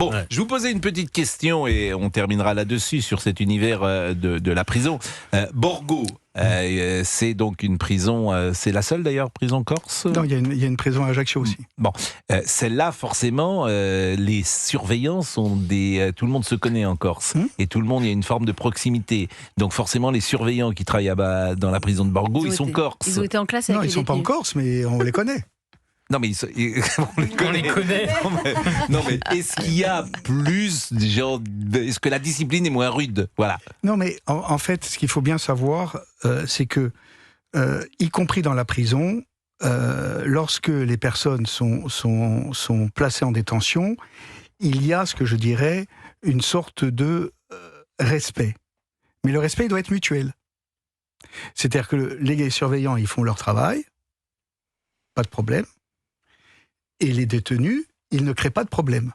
Bon, Ouais. je vous posais une petite question et on terminera là-dessus sur cet univers de la prison. Borgo, c'est donc une prison, c'est la seule d'ailleurs prison corse. Non, il y a une prison à Ajaccio aussi. Bon, celle-là, forcément, les surveillants sont tout le monde se connaît en Corse. Et tout le monde, il y a une forme de proximité. Donc forcément, les surveillants qui travaillent dans la prison de Borgo, ils sont corses. Ils ont été en classe avec Non, ils les sont pas en détenus. Corse, mais on les connaît. Non, mais on les connaît. Non, mais est-ce qu'il y a plus de gens... Est-ce que la discipline est moins rude? Voilà. Non, mais en fait, ce qu'il faut bien savoir, c'est que, y compris dans la prison, lorsque les personnes sont placées en détention, il y a ce que je dirais une sorte de respect. Mais le respect, il doit être mutuel. C'est-à-dire que les surveillants, ils font leur travail, pas de problème, et les détenus, ils ne créent pas de problème.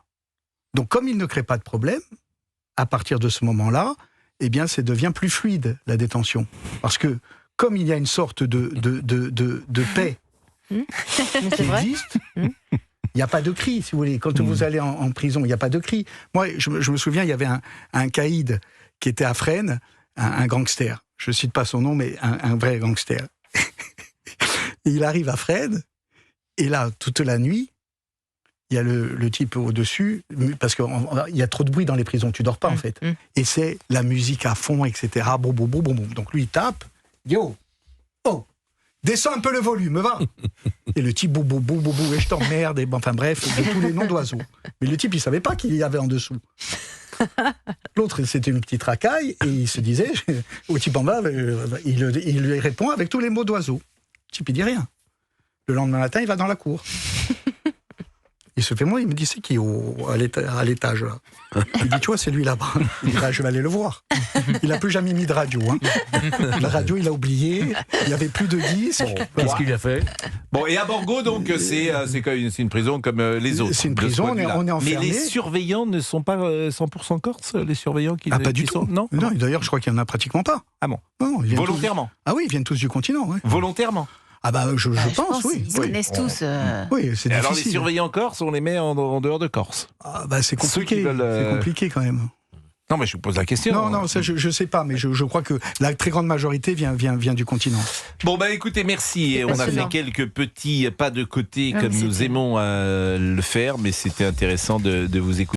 Donc, comme ils ne créent pas de problème, à partir de ce moment-là, eh bien, ça devient plus fluide, la détention. Parce que, comme il y a une sorte de paix qui existe, il n'y a pas de cri, si vous voulez. Quand vous allez en prison, il n'y a pas de cri. Moi, je me souviens, il y avait un caïd qui était à Fresnes, un gangster. Je ne cite pas son nom, mais un vrai gangster. Et il arrive à Fresnes, et là, toute la nuit, il y a le type au-dessus, parce qu'il y a trop de bruit dans les prisons, tu dors pas en fait. Et c'est la musique à fond, etc. Bon, bon, bon, bon, bon. Donc lui, il tape, yo, oh, descends un peu le volume, va. Et le type, bou, bou, bou, bou, bou, et je t'emmerde, et enfin bref, de tous les noms d'oiseaux. Mais le type, il savait pas qu'il y avait en dessous. L'autre, c'était une petite racaille, et il se disait, au type en bas, il lui répond avec tous les mots d'oiseaux. Le type, il dit rien. Le lendemain matin, il va dans la cour. Il se fait moi, il me dit c'est qui à l'étage là. Il dit tu vois c'est lui là-bas. Il dit je vais aller le voir. Il n'a plus jamais mis de radio. La radio il a oublié. Il n'y avait plus de disques. Qu'est-ce qu'il a fait? Bon, et à Borgo, donc, c'est une prison comme les autres. C'est une de ce prison, point de vue-là. on est enfermé. Mais les surveillants ne sont pas 100% corses, les surveillants qui pas du qui tout. sont... Non, Non, d'ailleurs je crois qu'il n'y en a pratiquement pas. Ah bon? Non, ils viennent Volontairement? Ah oui, ils viennent tous du continent. Ouais. Volontairement? Ah bah je Je pense, oui. Ils se connaissent tous. Oui, c'est difficile. Alors les surveillants corses, on les met en dehors de Corse? Ah bah c'est Ceux qui compliqué. veulent, C'est compliqué quand même. Non, mais je vous pose la question. Non, ça je sais pas, mais je crois que la très grande majorité vient du continent. Bon, bah écoutez, merci. On a fait passionnant. quelques petits pas de côté Ah, comme mais nous c'était- aimons le faire, mais c'était intéressant de vous écouter.